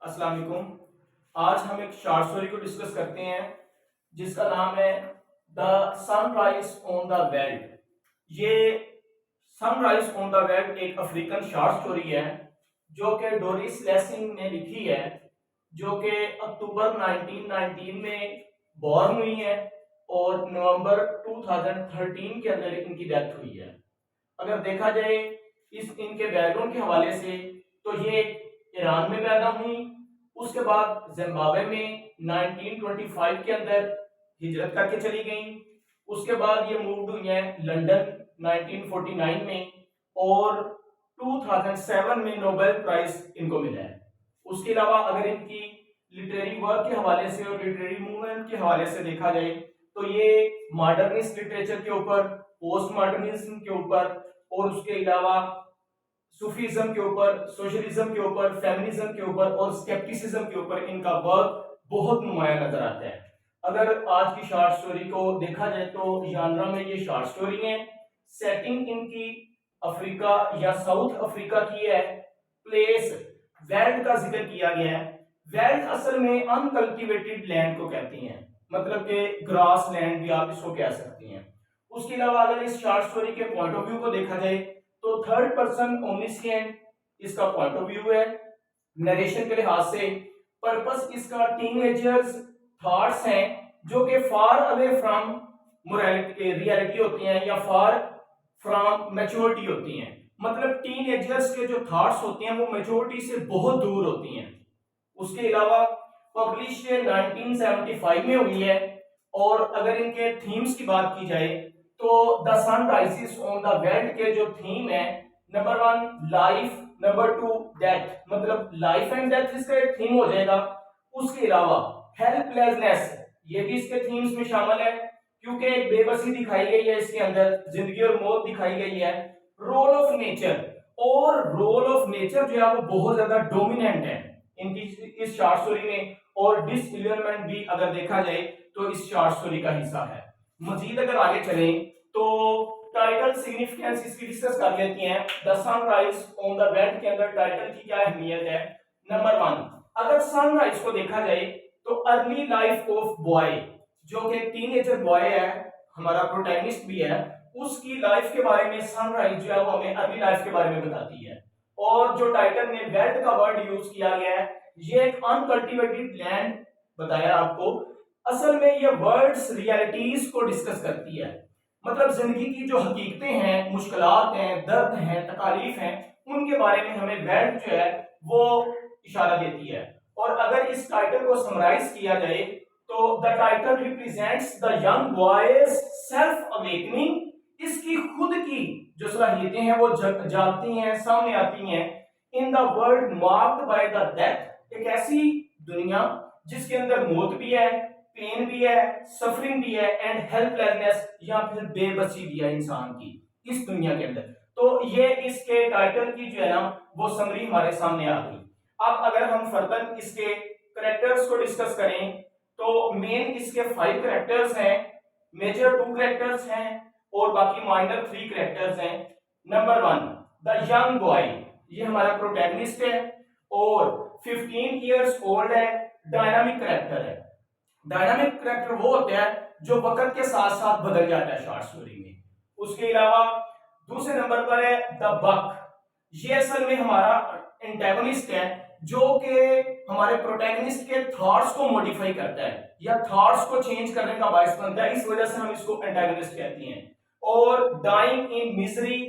अस्सलाम वालेकुम। आज हम एक शॉर्ट स्टोरी को डिस्कस करते हैं जिसका नाम है the sunrise on the weld. ये सनराइज ऑन द वेल्ड एक अफ्रीकन शॉर्ट स्टोरी है जो कि डोरिस लेसिंग ने लिखी है, जो कि अक्टूबर 1919 में बॉर्न हुई है और नवंबर 2013 के अंदर इनकी डेथ हुई है। अगर देखा जाए इस इनके बैकग्राउंड के हवाले से तो ये ईरान में पैदा हुई, उसके बाद जिम्बाब्वे में 1925 के अंदर हिजरत करके चली गई। उसके बाद ये मूव्ड हुई है लंदन 1949 में और 2007 में नोबेल प्राइज इनको मिला है। उसके अलावा अगर इनकी लिटरेरी वर्क के हवाले से और लिटरेरी मूवमेंट के हवाले से देखा जाए तो ये मॉडर्निस्ट लिटरेचर के ऊपर, पोस्ट मॉडर्निज्म के ऊपर और उसके अलावा सूफीज्म के ऊपर, सोशलिज्म के ऊपर, फेमिनिज्म के ऊपर और स्केप्टिसिज्म के ऊपर इनका वर्क बहुत नुमाया नजर आता है। अगर आज की शॉर्ट स्टोरी को देखा जाए तो जानरा में ये शॉर्ट स्टोरी है। सेटिंग इनकी अफ्रीका या साउथ अफ्रीका की है। प्लेस वेल्ड का जिक्र किया गया है। वेल्ड असल में अनकल्टिवेटेड लैंड को कहती हैं, मतलब कि ग्रास लैंड भी आप इसको कह सकती हैं। उसके अलावा अगर इस शॉर्ट स्टोरी के पॉइंट ऑफ व्यू को देखा जाए तो थर्ड पर्सन ओमनिसेंट इसका पॉइंट ऑफ व्यू है नरेशन के लिहाज से। पर्पस इसका टीनेजर्स थॉट्स हैं जो कि far away from morality reality होती हैं या फार फ्रॉम मैच्योरिटी होती हैं, मतलब टीनेजर्स के जो थॉट्स होते हैं वो मैच्योरिटी से बहुत दूर होती हैं। उसके अलावा पब्लिश 1975 में हुई है और अगर इनके थीम्स की बात की जाए तो the sun rises on the veld के जो थीम है, नंबर 1 लाइफ, नंबर 2 डेथ, मतलब लाइफ एंड डेथ इसका एक थीम हो जाएगा। उसके अलावा हेल्पलेसनेस ये भी इसके थीम्स में शामिल है क्योंकि एक बेबसी दिखाई गई है इसके अंदर, जिंदगी और मौत दिखाई गई है। रोल ऑफ नेचर, और रोल ऑफ नेचर जो है वो बहुत ज्यादा डोमिनेंट है इनकी इस शॉर्ट स्टोरी में, और डिसइल्यूजनमेंट भी अगर देखा जाए तो इस शॉर्ट स्टोरी का हिस्सा है। मजीद अगर आगे चलें तो टाइटल सिग्निफिकेंस इसकी डिस्कस कर लेते हैं। The sunrise on the veld के अंदर टाइटल की क्या अहमियत है। नंबर 1, अगर सनराइज को देखा जाए तो अर्ली लाइफ ऑफ बॉय, जो कि टीनेजर बॉय है, हमारा प्रोटैगनिस्ट भी है, उसकी लाइफ के बारे में सनराइज जो है वो हमें अर्ली लाइफ के बारे में बताती है। और जो टाइटल में वेल्ड का वर्ड यूज किया गया है, ये एक अनकल्टिवेटेड लैंड बताया आपको। असल में ये वर्ड्स रियलिटीज को डिस्कस करती है, मतलब जिंदगी की जो हकीकतें हैं, मुश्किलात हैं, दर्द हैं, तकालीफ हैं, उनके बारे में हमें वेल्ड जो है वो इशारा देती है। और अगर इस टाइटल को समराइज किया जाए तो the title represents the young boys self awakening, इसकी खुद की जो सलाहियतें हैं वो जागती हैं, सामने आती हैं। In the world marked by the death, एक ऐसी दुनिया जिसके अंदर मौत भी है, पेन भी है, सफरिंग भी है एंड हेल्पलेसनेस या फिर बेबसी भी है इंसान की इस दुनिया के अंदर। तो ये इसके टाइटल की जो है ना वो समरी हमारे सामने आ गई। अब अगर हम फर्दर इसके करेक्टर्स को डिस्कस करें तो मेन इसके 5 करेक्टर्स हैं, मेजर 2 करेक्टर्स हैं और बाकी माइनर 3 करेक्टर्स हैं। नंबर 1 द यंग बॉय, ये हमारा प्रोटैगनिस्ट है और 15 इयर्स ओल्ड है, डायनामिक करेक्टर है। डायनामिक करेक्टर वो होता है जो वक्त के साथ साथ बदल जाता है शॉर्ट स्टोरी में। उसके अलावा दूसरे नंबर पर है द बक, ये असल में हमारा एंटेगोनिस्ट है जो कि हमारे प्रोटैगनिस्ट के थॉट्स को मॉडिफाई करता है या थॉट्स को चेंज करने का बायस बनता है, इस वजह से हम इसको एंटेगोनिस्ट कहते हैं। और डाइंग इन मिजरी,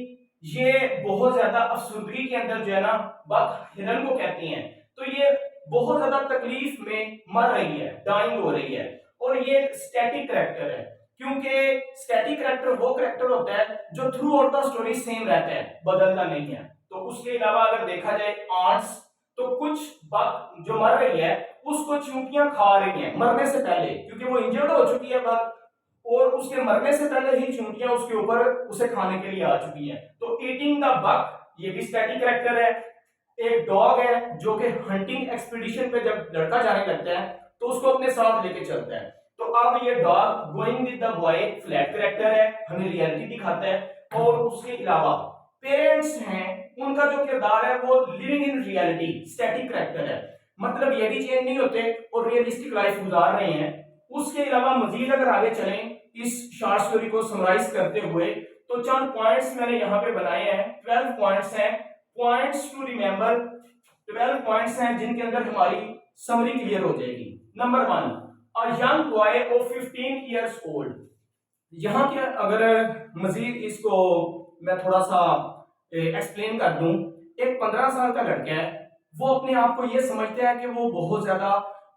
ये बहुत ज्यादा अफसुर्दगी के अंदर जो है ना बक हिरन को कहती हैं, तो ये बहुत ज्यादा तकलीफ में मर रही है, डाइंग हो रही है। और ये स्टैटिक कैरेक्टर है क्योंकि स्टैटिक कैरेक्टर वो कैरेक्टर होता है जो through out the story same रहता है, बदलता नहीं है। तो उसके अलावा अगर देखा जाए आंट्स, तो कुछ बक जो मर रही है उसको चींटियां खा रही हैं मरने से पहले, क्योंकि वो इंजर्ड हो चुकी है बक और उसके मरने से पहले ही चींटियां उसके ऊपर उसे खाने के लिए आ चुकी हैं। तो ईटिंग द बक ये भी स्टैटिक कैरेक्टर है। एक डॉग है जो कि हंटिंग एक्सपीडिशन पे जब लड़का जाने लगता है तो उसको अपने साथ लेके चलता है। तो अब ये dog going with the boy flat character है, हमें रियलिटी दिखाता है। और उसके अलावा पेरेंट्स हैं, उनका जो किरदार है वो living in reality static character है। मतलब ये भी चेंज नहीं होते और रियलिस्टिक लाइफ गुजार रहे हैं। उसके अलावा मजीद अगर आगे चलें इस शॉर्ट स्टोरी को समराइज करते हुए, तो चंद पॉइंट्स मैंने यहाँ पे बनाए हैं। 12 पॉइंट्स हैं, पॉइंट्स टू रिमेंबर। 12 पॉइंट्स हैं जिनके अंदर हमारी समरी क्लियर हो जाएगी। Number 1, a young boy of 15 years old. यहाँ के अगर मजीद इसको मैं थोड़ा सा एक्सप्लेन कर दूं, एक 15 साल का लड़का है, वो अपने आप को ये समझता है कि वो बहुत ज्यादा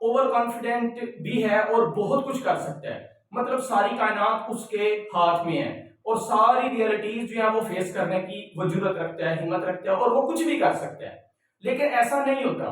ओवर कॉन्फिडेंट भी है और बहुत कुछ कर सकता है। मतलब सारी कायनात उसके हाथ में है और सारी रियलिटीज जो है वो फेस करने की वो जरूरत रखता है, हिम्मत रखता है और वो कुछ भी कर सकता है। लेकिन ऐसा नहीं होता।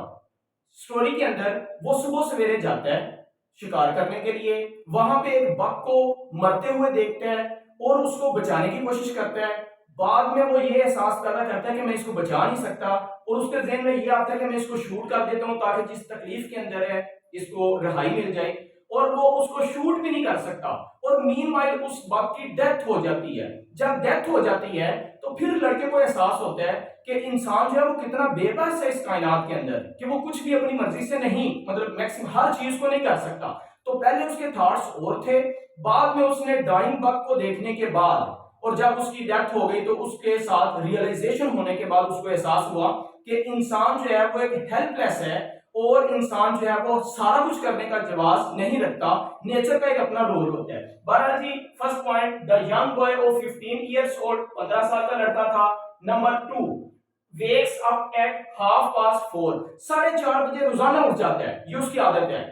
स्टोरी के अंदर वो सुबह सवेरे जाता है शिकार करने के लिए, वहां पे एक बग को मरते हुए देखता है और उसको बचाने की कोशिश करता है। बाद में वो ये एहसास पैदा करता है कि मैं इसको बचा नहीं सकता और उसके ज़हन में ये आता है कि मैं इसको शूट कर देता हूं ताकि जिस तकलीफ के अंदर है इसको रिहाई मिल जाए, और वो उसको शूट भी नहीं कर सकता और मीनवाइल उस बग की डेथ हो जाती है। जब डेथ हो जाती है तो फिर लड़के को एहसास होता है कि इंसान जो है वो कितना बेबस है इस कायनात के अंदर, कि वो कुछ भी अपनी मर्जी से नहीं, मतलब मैक्सिमम हर चीज को नहीं कर सकता। तो पहले उसके थॉट्स और थे, बाद में उसने डाइंग बग को देखने के बाद और जब उसकी डेथ हो गई तो उसके साथ रियलाइजेशन होने के बाद उसको एहसास हुआ कि इंसान जो है वो एक हेल्पलेस है और इंसान जो है वो सारा कुछ करने का जवाब नहीं रखता। नेचर का एक अपना रोल होता है। बहरहाल जी, first point, the young boy of 15 years old, 15 साल का लड़का था। नंबर 2, वेक्स अप एट 4:30, 4:30 बजे रोजाना उठ जाता है, ये उसकी आदत है।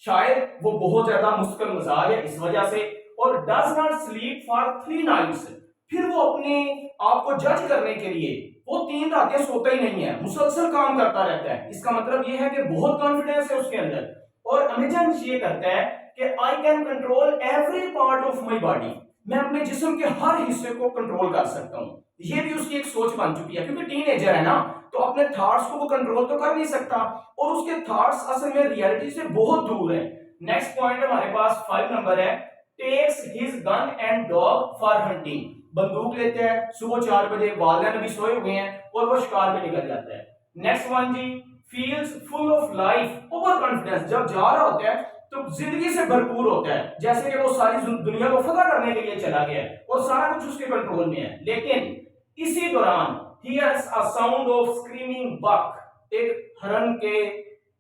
शायद वो बहुत ज्यादा मुश्किल मिजाज है इस वजह से, और does not sleep for 3 nights. फिर वो अपने आप को जज करने के लिए वो 3 रातें सोता ही नहीं है, मुसलसल काम करता रहता है। इसका मतलब ये है कि बहुत कॉन्फिडेंस है उसके अंदर। और अमेजन ये करता है कि I can control every part of my body, मैं अपने जिस्म के हर हिस्से को कंट्रोल कर सकता हूँ। ये भी उसकी एक सोच बन चुकी है, क्योंकि टीनेजर है ना, तो अपने थॉट्स को वो कंट्रोल तो कर नहीं सकता और उसके थॉट्स असल में रियलिटी से बहुत दूर है। नेक्स्ट पॉइंट हमारे पास 5 नंबर है, takes his gun and dog for hunting. बंदूक लेते हैं, सुबह 4 बजे, वालिदैन भी सोए हुए हैं और वो शिकार पे निकल जाता है। नेक्स्ट वन जी, feels full of life, over confidence, जब जा रहा होता है तो जिंदगी से भरपूर होता है, जैसे कि वो सारी दुनिया को फतह करने के लिए चला गया है और सारा कुछ उसके कंट्रोल में है। लेकिन इसी दौरान hears a sound of screaming buck, एक हरन के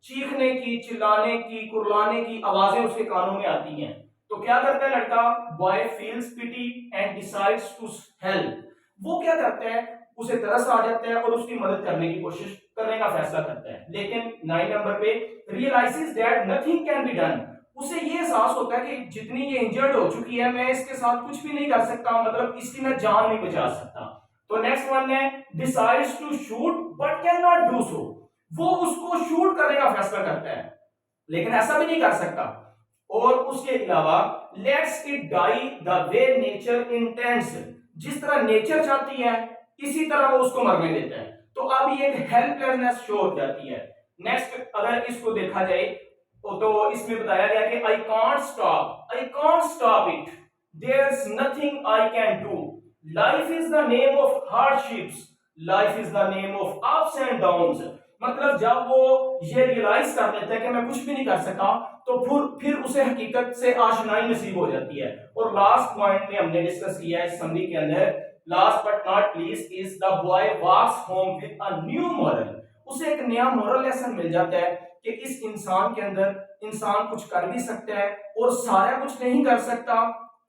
चीखने की, चिल्लाने की, कुर्लाने की आवाजें उसके कानों में आती हैं। तो क्या करता है लड़का, boy feels pity and decides to help. वो क्या करता है, उसे तरस आ जाता है और उसकी मदद करने की कोशिश करने का फैसला करता है। लेकिन 9 नंबर पे, realises that nothing can be done. उसे ये एहसास होता है कि जितनी ये इंजर्ड हो चुकी है, मैं इसके साथ कुछ भी नहीं कर सकता, मतलब इसकी मैं जान नहीं बचा सकता। तो नेक्स्ट वन है, decides to shoot but can not do so. वो उसको शूट करने का फैसला करता है लेकिन ऐसा भी नहीं कर सकता। और उसके अलावा, lets it die the way nature intends, जिस तरह नेचर चाहती है इसी तरह वो उसको मरने देता है। तो अब ये एक हेल्पलेसनेस शो हो जाती है। नेक्स्ट अगर इसको देखा जाए तो इसमें बताया गया कि I can't stop it, there's nothing I can do, life is the name of hardships, life is the name of ups and downs. मतलब जब वो ये रियलाइज कर लेता है कि मैं कुछ भी नहीं कर सका, तो फिर उसे हकीकत से आशनाई नसीब हो जाती है। और लास्ट पॉइंट में हमने डिस्कस किया है इस समरी के अंदर, last but not least, is the boy walks home with a new moral. उसे एक नया मॉरल लेसन मिल जाता है कि इस इंसान के अंदर इंसान कुछ कर भी सकता है और सारा कुछ नहीं कर सकता,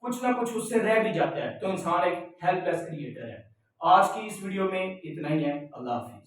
कुछ ना कुछ उससे रह भी जाता है। तो इंसान एक हेल्पलेस क्रिएटर है। आज की इस वीडियो में इतना ही है। अल्लाह हाफिज़।